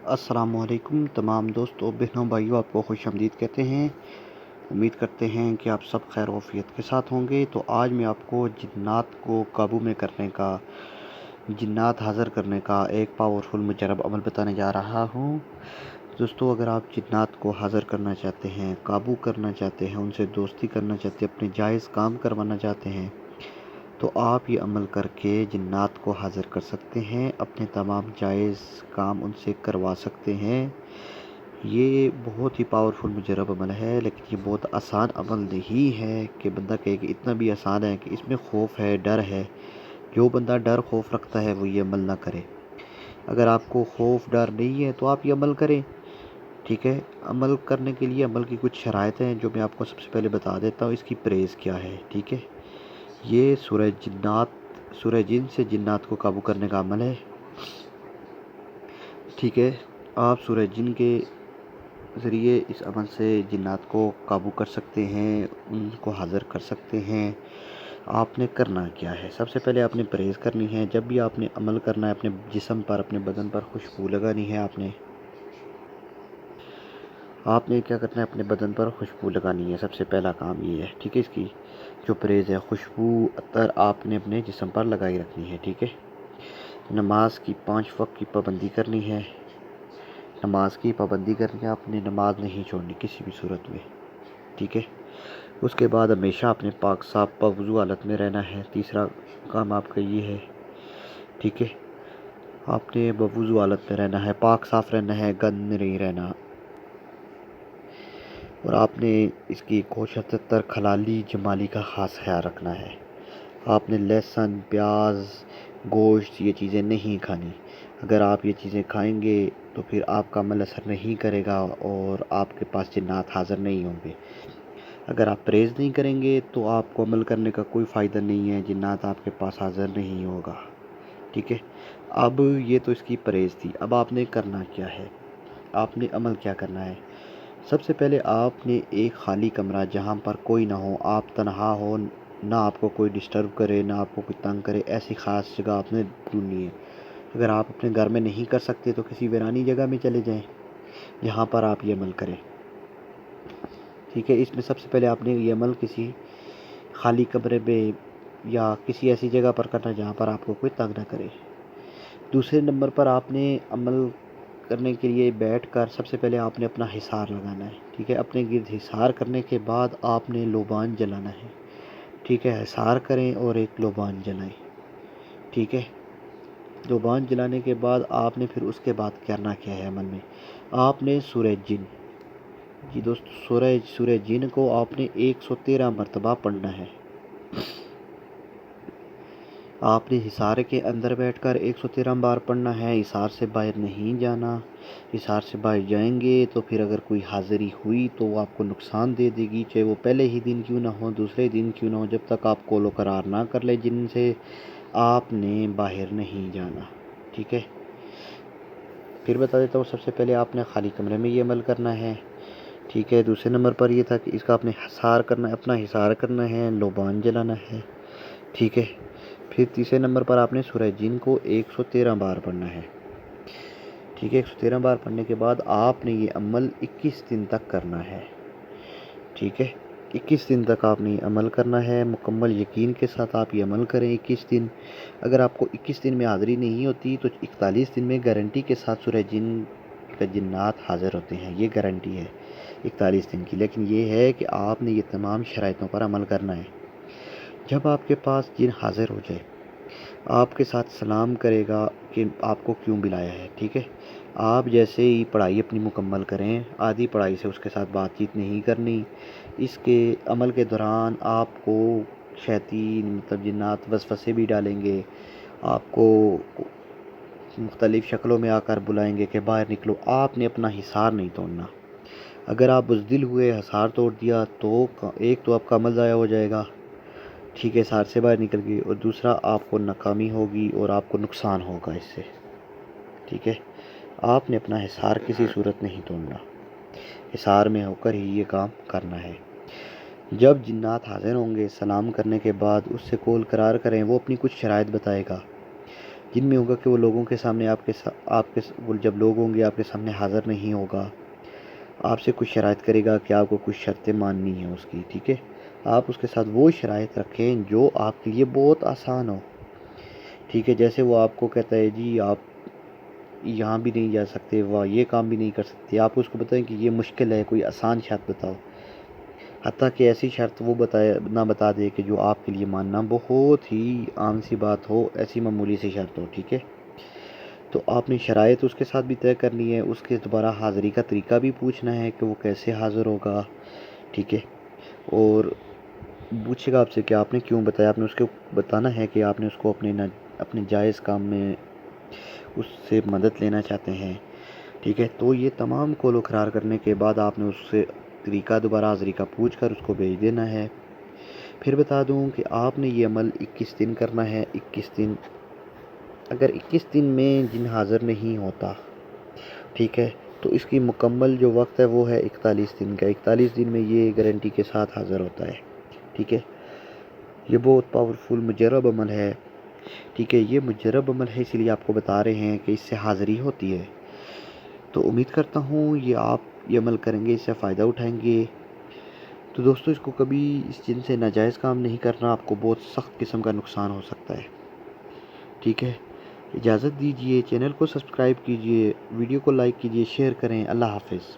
अस्सलाम वालेकुम तमाम दोस्तों बहनों भाइयों, आपको खुश आमदीद कहते हैं। उम्मीद करते हैं कि आप सब खैर वफ़ियत के साथ होंगे। तो आज मैं आपको जिन्नात को काबू में करने का, जिन्नात हाज़िर करने का एक पावरफुल मुजरब अमल बताने जा रहा हूँ। दोस्तों, अगर आप जिन्नात को हाज़िर करना चाहते हैं, काबू करना चाहते हैं, उनसे दोस्ती करना चाहते हैं, अपने जायज़ काम करवाना चाहते हैं, तो आप ये अमल करके जिन्नात को हाज़िर कर सकते हैं, अपने तमाम जायज़ काम उनसे करवा सकते हैं। ये बहुत ही पावरफुल मुजरब अमल है, लेकिन ये बहुत आसान अमल नहीं है कि बंदा कहे कि इतना भी आसान है कि इसमें खौफ है, डर है। जो बंदा डर खौफ रखता है वो ये अमल ना करे। अगर आपको खौफ डर नहीं है तो आप ये अमल करें, ठीक है। अमल करने के लिए अमल की कुछ शराइत हैं जो मैं आपको सबसे पहले बता देता हूँ। इसकी परहेज़ क्या है, ठीक है। ये सूरह जिन से जिन्नात को काबू करने का अमल है, ठीक है। आप सूरह जिन के ज़रिए इस अमल से जिन्नात को काबू कर सकते हैं, उनको हाज़िर कर सकते हैं। आपने करना क्या है, सबसे पहले आपने परहेज़ करनी है। जब भी आपने अमल करना है, अपने जिस्म पर, अपने बदन पर खुशबू लगानी है। आपने क्या करना है, अपने बदन पर खुशबू लगानी है। सबसे पहला काम ये है, ठीक है। इसकी जो परहेज़ है, खुशबू अतर आपने अपने जिस्म पर लगाई रखनी है, ठीक है। नमाज की 5 वक्त की पाबंदी करनी है। नमाज की पाबंदी करनी है, आपने नमाज नहीं छोड़नी किसी भी सूरत में, ठीक है। उसके बाद हमेशा अपने पाक साफ वज़ू हालत में रहना है। तीसरा काम आपका ये है, ठीक है। आपने वज़ू हालत में रहना है, पाक साफ रहना है, गंद में नहीं रहना। और आपने इसकी कोशतर खलाली जमाली का ख़ास ख्याल रखना है। आपने लहसुन, प्याज, गोश्त ये चीज़ें नहीं खानी। अगर आप ये चीज़ें खाएंगे तो फिर आपका अमल असर नहीं करेगा और आपके पास जिन्नात हाज़िर नहीं होंगे। अगर आप परहेज़ नहीं करेंगे तो आपको अमल करने का कोई फ़ायदा नहीं है, जिन्नात आपके पास हाज़िर नहीं होगा, ठीक है। अब ये तो इसकी परहेज़ थी। अब आपने करना क्या है, आपने अमल क्या करना है। सबसे पहले आपने एक ख़ाली कमरा, जहाँ पर कोई ना हो, आप तन्हा हो, ना आपको कोई डिस्टर्ब करे, ना आपको कोई तंग करे, ऐसी ख़ास जगह आपने ढूंढनी है। अगर आप अपने घर में नहीं कर सकते तो किसी वीरानी जगह में चले जाएं, जहाँ पर आप ये अमल करें, ठीक है। इसमें सबसे पहले आपने ये अमल किसी खाली कमरे में या किसी ऐसी जगह पर करना जहाँ पर आपको कोई तंग ना करे। दूसरे नंबर पर आपने अमल करने के लिए बैठकर सबसे पहले आपने अपना हिसार लगाना है, ठीक है। अपने गिर्द हिसार करने के बाद आपने लोबान जलाना है, ठीक है। हिसार करें और एक लोबान जलाएं, ठीक है। लोबान जलाने के बाद आपने फिर उसके बाद करना क्या है अमल में। आपने सूरह जिन, जी दोस्त, सूरह जिन को आपने 113 मरतबा पढ़ना है। आपने हिसार के अंदर बैठकर 113 बार पढ़ना है, हिसार से बाहर नहीं जाना। हिसार से बाहर जाएंगे तो फिर अगर कोई हाज़िरी हुई तो वो आपको नुकसान दे देगी, चाहे वो पहले ही दिन क्यों ना हो, दूसरे दिन क्यों ना हो। जब तक आप कौलो करार ना कर ले जिनसे, आपने बाहर नहीं जाना, ठीक है। फिर बता देता हूँ, सबसे पहले आपने खाली कमरे में ये अमल करना है, ठीक है। दूसरे नंबर पर ये था कि इसका आपने हिसार करना है, अपना हिसार करना है, लोबान जलाना है, ठीक है। फिर तीसरे नंबर पर आपने सूरह जिन को 113 बार पढ़ना है, ठीक है। 113 बार पढ़ने के बाद आपने ये अमल 21 दिन तक करना है, ठीक है। 21 दिन तक आपने ये अमल करना है। मुकम्मल यकीन के साथ आप ये अमल करें 21 दिन। अगर आपको 21 दिन में हाज़िरी नहीं होती तो 41 दिन में गारंटी के साथ सूरह जिन का जिन्नात हाज़िर होते हैं, ये गारंटी है 41 दिन की। लेकिन ये है कि आपने ये तमाम शराइतों पर अमल करना है। जब आपके पास जिन हाज़िर हो जाए, आपके साथ सलाम करेगा कि आपको क्यों बुलाया है, ठीक है। आप जैसे ही पढ़ाई अपनी मुकम्मल करें, आधी पढ़ाई से उसके साथ बातचीत नहीं करनी। इसके अमल के दौरान आपको शैतान मतलब जिन्नात वसवसे भी डालेंगे, आपको मुख्तलिफ़ शक्लों में आकर बुलाएंगे कि बाहर निकलो। आपने अपना हिसार नहीं तोड़ना। अगर आप बुज़दिल हुए, हिसार तोड़ दिया तो एक तो आपका अमल ज़ाया हो जाएगा, ठीक है, हिसार से बाहर निकल गई, और दूसरा आपको नाकामी होगी और आपको नुकसान होगा इससे, ठीक है। आपने अपना हिसार किसी सूरत नहीं तोड़ना, हिसार में होकर ही ये काम करना है। जब जिन्नात हाज़िर होंगे, सलाम करने के बाद उससे कौल करार करें, वो अपनी कुछ शराइत बताएगा। جن میں ہوگا کہ وہ لوگوں کے سامنے وہ جب لوگ ہوں گے آپ کے سامنے حاضر نہیں ہوگا، آپ سے کچھ شرائط کرے گا کہ آپ کو کچھ شرطیں ماننی ہیں اس کی، ٹھیک ہے؟ آپ اس کے ساتھ وہ شرائط رکھیں جو آپ کے لیے بہت آسان ہو، ٹھیک ہے؟ جیسے وہ آپ کو کہتا ہے جی آپ یہاں بھی نہیں جا سکتے، وہ یہ کام بھی نہیں کر سکتے، آپ اس کو بتائیں کہ یہ مشکل ہے، کوئی آسان شرط بتاؤ، حتیٰ کہ ایسی شرط وہ بتا دے کہ جو آپ کے لیے ماننا بہت ہی عام سی بات ہو، ایسی معمولی سی شرط ہو، ٹھیک ہے؟ تو آپ نے شرائط اس کے ساتھ بھی طے کرنی ہے، اس کے دوبارہ حاضری کا طریقہ بھی پوچھنا ہے کہ وہ کیسے حاضر ہوگا، ٹھیک ہے؟ اور پوچھے گا آپ سے کہ آپ نے کیوں بتایا، آپ نے اس کو بتانا ہے کہ آپ نے اس کو اپنے جائز کام میں اس سے مدد لینا چاہتے ہیں، ٹھیک ہے؟ تو یہ تمام قول و قرار کرنے کے بعد آپ نے اس سے طریقہ دوبارہ حاضری کا پوچھ کر اس کو بھیج دینا ہے۔ پھر بتا دوں کہ آپ نے یہ عمل 21 دن کرنا ہے، 21 دن، اگر 21 دن میں جن حاضر نہیں ہوتا، ٹھیک ہے، تو اس کی مکمل جو وقت ہے وہ ہے 41 دن کا، 41 دن میں یہ گارنٹی کے ساتھ حاضر ہوتا ہے، ٹھیک ہے؟ یہ بہت پاورفل مجرب عمل ہے، ٹھیک ہے؟ یہ مجرب عمل ہے، اسی لیے آپ کو بتا رہے ہیں کہ اس سے حاضری ہوتی ہے۔ تو امید کرتا ہوں آپ یہ عمل کریں گے، اس سے فائدہ اٹھائیں گے۔ تو دوستو اس کو کبھی اس جن سے ناجائز کام نہیں کرنا، آپ کو بہت سخت قسم کا نقصان ہو سکتا ہے، ٹھیک ہے؟ اجازت دیجیے، چینل کو سبسکرائب کیجیے، ویڈیو کو لائک کیجیے، شیئر کریں۔ اللہ حافظ۔